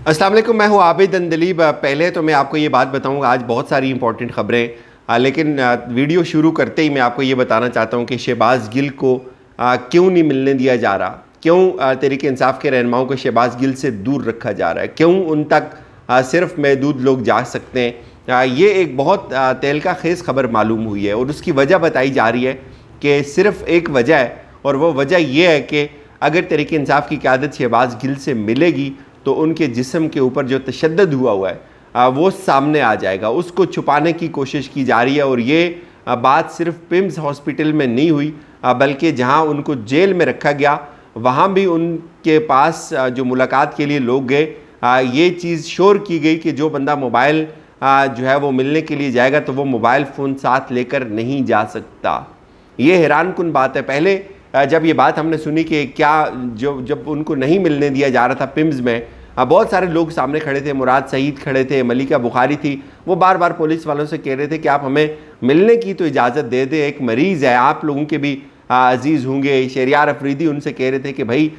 अस्सलाम वालेकुम, मैं हूँ आबिद अंदलीब। पहले तो मैं आपको ये बात बताऊँगा, आज बहुत सारी इंपॉर्टेंट खबरें, लेकिन वीडियो शुरू करते ही मैं आपको ये बताना चाहता हूँ कि शहबाज गिल को क्यों नहीं मिलने दिया जा रहा, क्यों तहरीक इंसाफ के रहनुमाओं को शहबाज गिल से दूर रखा जा रहा है, क्यों उन तक सिर्फ महदूद लोग जा सकते हैं। ये एक बहुत तहलका खेज़ खबर मालूम हुई है और उसकी वजह बताई जा रही है कि सिर्फ एक वजह है, और वो वजह ये है कि अगर तहरीक इंसाफ की क़यादत शहबाज गिल से मिलेगी तो उनके जिस्म के ऊपर जो तशद्दुद हुआ है वो सामने आ जाएगा। उसको छुपाने की कोशिश की जा रही है, और ये बात सिर्फ पिम्स हॉस्पिटल में नहीं हुई, बल्कि जहां उनको जेल में रखा गया वहां भी उनके पास जो मुलाकात के लिए लोग गए, ये चीज़ शोर की गई कि जो बंदा मोबाइल जो है वो मिलने के लिए जाएगा तो वो मोबाइल फ़ोन साथ लेकर नहीं जा सकता। ये हैरान कुन बात है। पहले जब ये बात हमने सुनी कि क्या जब उनको नहीं मिलने दिया जा रहा था पिम्स में, बहुत सारे लोग सामने खड़े थे, मुराद सईद खड़े थे, मलिका बुखारी थी, वो बार बार पुलिस वालों से कह रहे थे कि आप हमें मिलने की तो इजाज़त दे दें, एक मरीज़ है, आप लोगों के भी अजीज़ होंगे। शहरियार अफरीदी उनसे कह रहे थे कि भाई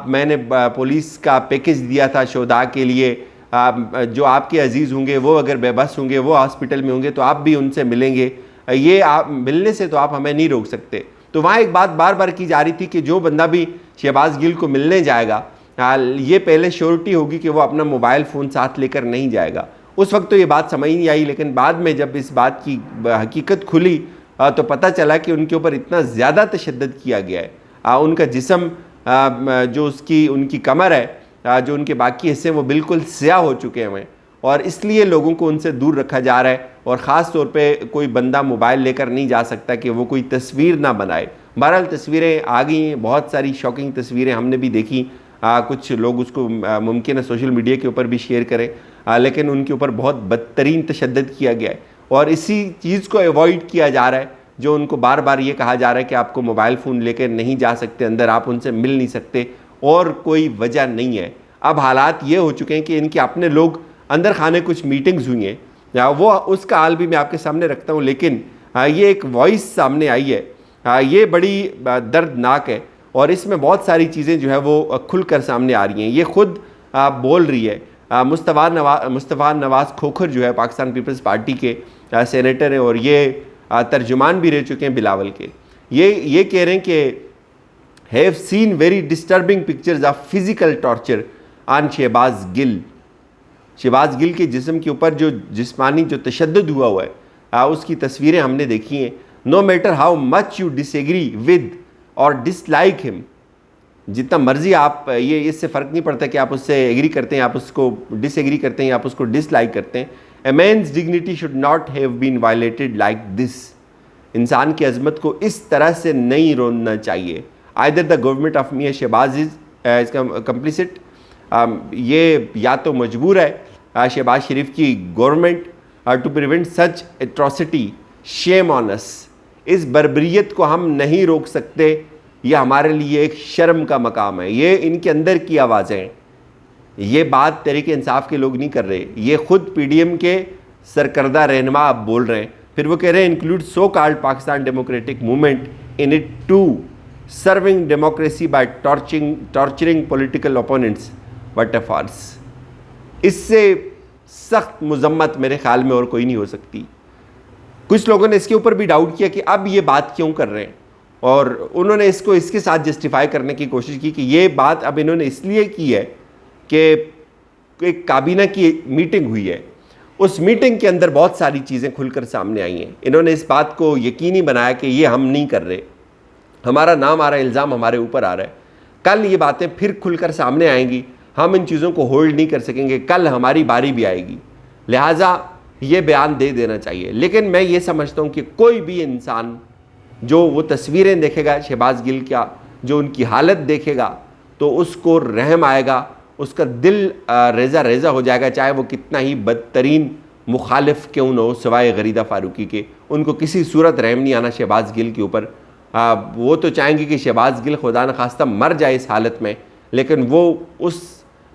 मैंने पुलिस का पैकेज दिया था शोधा के लिए, जो आपके अजीज़ होंगे वो अगर बेबस होंगे, वो हॉस्पिटल में होंगे तो आप भी उनसे मिलेंगे, ये आप मिलने से तो आप हमें नहीं रोक सकते। तो वहाँ एक बात बार बार की जा रही थी कि जो बंदा भी शहबाज गिल को मिलने जाएगा, ये पहले श्योरिटी होगी कि वो अपना मोबाइल फ़ोन साथ लेकर नहीं जाएगा। उस वक्त तो ये बात समझ नहीं आई, लेकिन बाद में जब इस बात की हकीकत खुली तो पता चला कि उनके ऊपर इतना ज़्यादा तशद्दुद किया गया है। उनका जिस्म, जो उनकी कमर है, जो उनके बाकी हिस्से वो बिल्कुल स्याह हो चुके हैं, और इसलिए लोगों को उनसे दूर रखा जा रहा है। और ख़ास तौर पे कोई बंदा मोबाइल लेकर नहीं जा सकता कि वो कोई तस्वीर ना बनाए। बहरहाल तस्वीरें आ गई हैं, बहुत सारी शॉकिंग तस्वीरें हमने भी देखी। कुछ लोग उसको मुमकिन है सोशल मीडिया के ऊपर भी शेयर करें, लेकिन उनके ऊपर बहुत बदतरीन तशद्दुद किया गया है, और इसी चीज़ को अवॉइड किया जा रहा है, जो उनको बार बार ये कहा जा रहा है कि आपको मोबाइल फ़ोन लेकर नहीं जा सकते अंदर, आप उनसे मिल नहीं सकते, और कोई वजह नहीं है। अब हालात ये हो चुके हैं कि इनके अपने लोग अंदर खाने कुछ मीटिंग्स हुई हैं, या वो उसका हाल भी मैं आपके सामने रखता हूँ, लेकिन ये एक वॉइस सामने आई है, ये बड़ी दर्दनाक है, और इसमें बहुत सारी चीज़ें जो है वो खुलकर सामने आ रही हैं। ये खुद बोल रही है। मुस्तफ़ा नवाज़ खोखर जो है पाकिस्तान पीपल्स पार्टी के सेनेटर हैं, और ये तर्जुमान भी रह चुके हैं बिलावल के। ये कह रहे हैं कि have seen very disturbing pictures of physical torture on Shahbaz Gill. Shahbaz Gill के जिस्म के ऊपर जो जिस्मानी जो तशद्दुद हुआ है, उसकी तस्वीरें हमने देखी हैं। No matter how much you disagree with और डिसलाइक हिम, जितना मर्जी आप, ये इससे फ़र्क नहीं पड़ता कि आप उससे एग्री करते हैं, आप उसको डिसएग्री करते हैं, आप उसको डिसलाइक करते हैं। A man's dignity should not have been violated like this. इंसान की अजमत को इस तरह से नहीं रोना चाहिए। Either the government of Mian Shahbaz is इसका कंप्लिसिट, ये या तो मजबूर है शहबाज शरीफ की government to prevent such atrocity, shame on us. इस बर्बरियत को हम नहीं रोक सकते, ये हमारे लिए एक शर्म का मकाम है। ये इनके अंदर की आवाज़ें हैं, ये बात तहरीक इंसाफ के लोग नहीं कर रहे, ये खुद पीडीएम के सरकर्दा रहनुमा आप बोल रहे हैं। फिर वो कह रहे हैं include so called Pakistan democratic movement in it to serving democracy by torturing political opponents, what a farce. इससे सख्त मजम्मत मेरे ख्याल में और कोई नहीं हो सकती। कुछ लोगों ने इसके ऊपर भी डाउट किया कि अब ये बात क्यों कर रहे हैं, और उन्होंने इसको इसके साथ जस्टिफाई करने की कोशिश की कि ये बात अब इन्होंने इसलिए की है कि एक काबीना की मीटिंग हुई है, उस मीटिंग के अंदर बहुत सारी चीज़ें खुलकर सामने आई हैं। इन्होंने इस बात को यकीनी बनाया कि ये हम नहीं कर रहे, हमारा नाम आ रहा है, इल्ज़ाम हमारे ऊपर आ रहा है, कल ये बातें फिर खुलकर सामने आएंगी, हम इन चीज़ों को होल्ड नहीं कर सकेंगे, कल हमारी बारी भी आएगी, लिहाजा ये बयान दे देना चाहिए। लेकिन मैं ये समझता हूँ कि कोई भी इंसान जो वो तस्वीरें देखेगा शहबाज गिल का, जो उनकी हालत देखेगा, तो उसको रहम आएगा, उसका दिल रेज़ा रेज़ा हो जाएगा, चाहे वो कितना ही बदतरीन मुखालिफ क्यों न हो सिवाय गरीदा फारूकी के। उनको किसी सूरत रहम नहीं आना शहबाज गिल के ऊपर। वो तो चाहेंगे कि शहबाज गिल खुदा न खास्ता मर जाए इस हालत में, लेकिन वो उस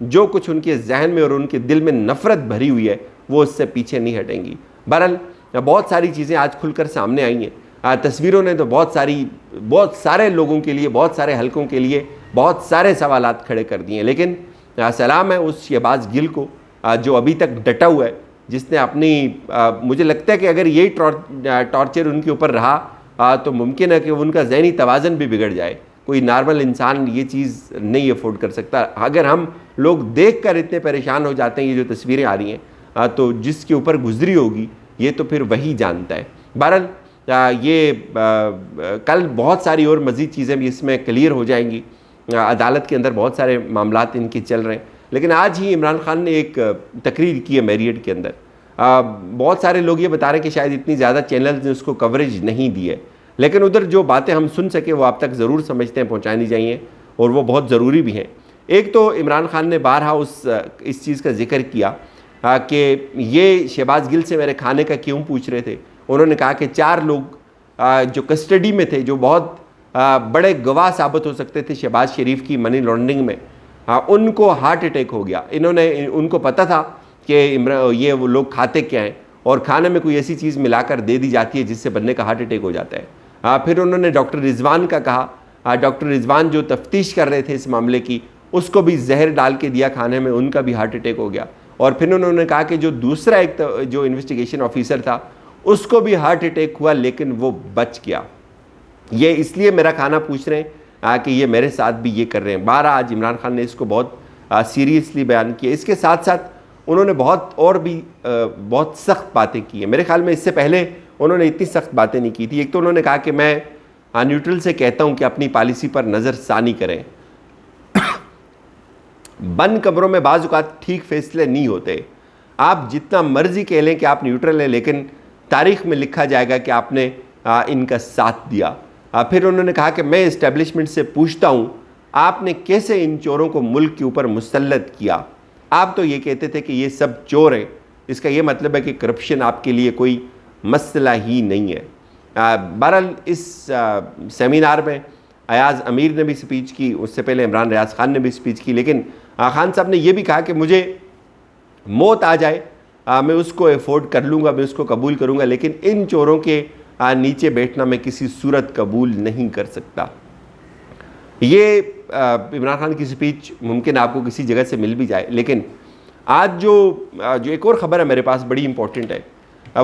जो कुछ उनके जहन में और उनके दिल में नफ़रत भरी हुई है वो उससे पीछे नहीं हटेंगी। बहरहाल बहुत सारी चीज़ें आज खुलकर सामने आई हैं। तस्वीरों ने तो बहुत सारे लोगों के लिए, बहुत सारे हलकों के लिए बहुत सारे सवालात खड़े कर दिए हैं, लेकिन سلام ہے اس شہباز گل کو جو ابھی تک ڈٹا ہوا ہے، جس نے اپنی مجھے لگتا ہے کہ اگر یہی ٹارچر ان کے اوپر رہا تو ممکن ہے کہ ان کا ذہنی توازن بھی بگڑ جائے. کوئی نارمل انسان یہ چیز نہیں افورڈ کر سکتا. اگر ہم لوگ دیکھ کر اتنے پریشان ہو جاتے ہیں، یہ جو تصویریں آ رہی ہیں، تو جس کے اوپر گزری ہوگی یہ تو پھر وہی جانتا ہے. بہرحال یہ کل بہت ساری اور مزید چیزیں بھی اس میں کلیئر ہو جائیں گی. عدالت کے اندر بہت سارے معاملات ان کے چل رہے ہیں. لیکن آج ہی عمران خان نے ایک تقریر کی ہے میریٹ کے اندر. بہت سارے لوگ یہ بتا رہے ہیں کہ شاید اتنی زیادہ چینلز نے اس کو کوریج نہیں دی ہے، لیکن ادھر جو باتیں ہم سن سکے وہ آپ تک ضرور سمجھتے ہیں پہنچانی چاہیے، اور وہ بہت ضروری بھی ہیں. ایک تو عمران خان نے بارہا اس چیز کا ذکر کیا کہ یہ شہباز گل سے میرے کھانے کا کیوں پوچھ رہے تھے. انہوں نے کہا کہ 4 لوگ جو کسٹڈی میں تھے، جو بہت بڑے گواہ ثابت ہو سکتے تھے شہباز شریف کی منی لانڈرنگ میں، ان کو ہارٹ اٹیک ہو گیا. ان کو پتہ تھا کہ یہ وہ لوگ کھاتے کیا ہیں، اور کھانے میں کوئی ایسی چیز ملا کر دے دی جاتی ہے جس سے بندے کا ہارٹ اٹیک ہو جاتا ہے. پھر انہوں نے ڈاکٹر رضوان کا کہا. ڈاکٹر رضوان جو تفتیش کر رہے تھے اس معاملے کی، اس کو بھی زہر ڈال کے دیا کھانے میں، ان کا بھی ہارٹ اٹیک ہو گیا. اور پھر انہوں نے کہا کہ جو دوسرا ایک جو انویسٹیگیشن آفیسر تھا اس کو بھی ہارٹ اٹیک ہوا، لیکن وہ بچ گیا. یہ اس لیے میرا کھانا پوچھ رہے ہیں کہ یہ میرے ساتھ بھی یہ کر رہے ہیں. بارہا آج عمران خان نے اس کو بہت سیریسلی بیان کیا. اس کے ساتھ ساتھ انہوں نے بہت سخت باتیں کی ہیں. میرے خیال میں اس سے پہلے انہوں نے اتنی سخت باتیں نہیں کی تھی. ایک تو انہوں نے کہا کہ میں نیوٹرل سے کہتا ہوں کہ اپنی پالیسی پر نظر ثانی کریں. بند کمروں میں بعض اوقات ٹھیک فیصلے نہیں ہوتے. آپ جتنا مرضی کہہ لیں کہ آپ نیوٹرل ہیں، لیکن تاریخ میں لکھا جائے گا کہ آپ نے ان کا ساتھ دیا. پھر انہوں نے کہا کہ میں اسٹیبلشمنٹ سے پوچھتا ہوں آپ نے کیسے ان چوروں کو ملک کے اوپر مسلط کیا. آپ تو یہ کہتے تھے کہ یہ سب چور ہیں، اس کا یہ مطلب ہے کہ کرپشن آپ کے لیے کوئی مسئلہ ہی نہیں ہے. بہرحال اس سیمینار میں ایاز امیر نے بھی سپیچ کی، اس سے پہلے عمران ریاض خان نے بھی سپیچ کی. لیکن خان صاحب نے یہ بھی کہا کہ مجھے موت آ جائے میں اس کو افورڈ کر لوں گا، میں اس کو قبول کروں گا، لیکن ان چوروں کے نیچے بیٹھنا میں کسی صورت قبول نہیں کر سکتا. یہ عمران خان کی سپیچ ممکن آپ کو کسی جگہ سے مل بھی جائے. لیکن آج جو ایک اور خبر ہے میرے پاس بڑی امپورٹنٹ ہے،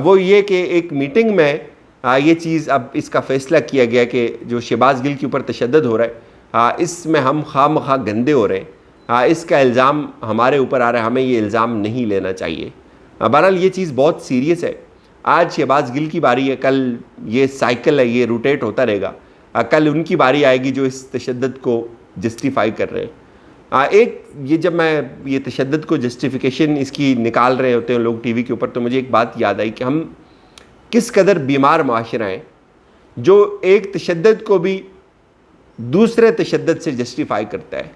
وہ یہ کہ ایک میٹنگ میں یہ چیز اب اس کا فیصلہ کیا گیا کہ جو شہباز گل کے اوپر تشدد ہو رہا ہے اس میں ہم خواہ مخواہ گندے ہو رہے ہیں. اس کا الزام ہمارے اوپر آ رہا ہے، ہمیں یہ الزام نہیں لینا چاہیے. بہرحال یہ چیز بہت سیریس ہے. آج شہباز گل کی باری ہے، کل یہ سائیکل ہے، یہ روٹیٹ ہوتا رہے گا. کل ان کی باری آئے گی جو اس تشدد کو جسٹیفائی کر رہے ہیں. یہ جب میں یہ تشدد کو جسٹیفیکیشن اس کی نکال رہے ہوتے ہیں لوگ ٹی وی کے اوپر، تو مجھے ایک بات یاد آئی کہ ہم کس قدر بیمار معاشرہ ہیں جو ایک تشدد کو بھی دوسرے تشدد سے جسٹیفائی کرتا ہے،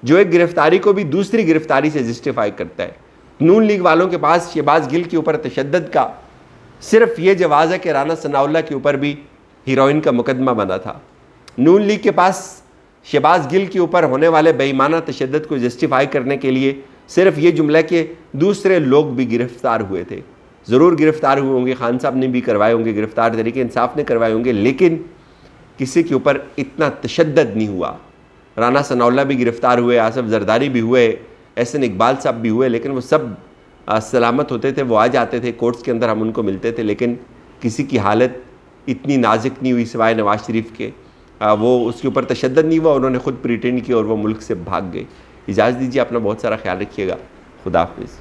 جو ایک گرفتاری کو بھی دوسری گرفتاری سے جسٹیفائی کرتا ہے. نون لیگ والوں کے پاس شہباز گل کے اوپر تشدد کا صرف یہ جواز ہے کہ رانا ثناء اللہ کے اوپر بھی ہیروئن کا مقدمہ بنا تھا. نون لیگ کے پاس شہباز گل کے اوپر ہونے والے بے ایمانہ تشدد کو جسٹیفائی کرنے کے لیے صرف یہ جملہ کہ دوسرے لوگ بھی گرفتار ہوئے تھے. ضرور گرفتار ہوئے ہوں گے، خان صاحب نے بھی کروائے ہوں گے، گرفتار تحریک انصاف نے کروائے ہوں گے، لیکن کسی کے اوپر اتنا تشدد نہیں ہوا. رانا ثناء اللہ بھی گرفتار ہوئے، آصف زرداری بھی ہوئے، احسن اقبال صاحب بھی ہوئے، لیکن وہ سب سلامت ہوتے تھے، وہ آ جاتے تھے کورٹس کے اندر، ہم ان کو ملتے تھے. لیکن کسی کی حالت اتنی نازک نہیں ہوئی سوائے نواز شریف کے. وہ اس کے اوپر تشدد نہیں ہوا، انہوں نے خود پریٹینڈ کیا اور وہ ملک سے بھاگ گئے. اجازت دیجیے، اپنا بہت سارا خیال رکھیے گا. خدا حافظ.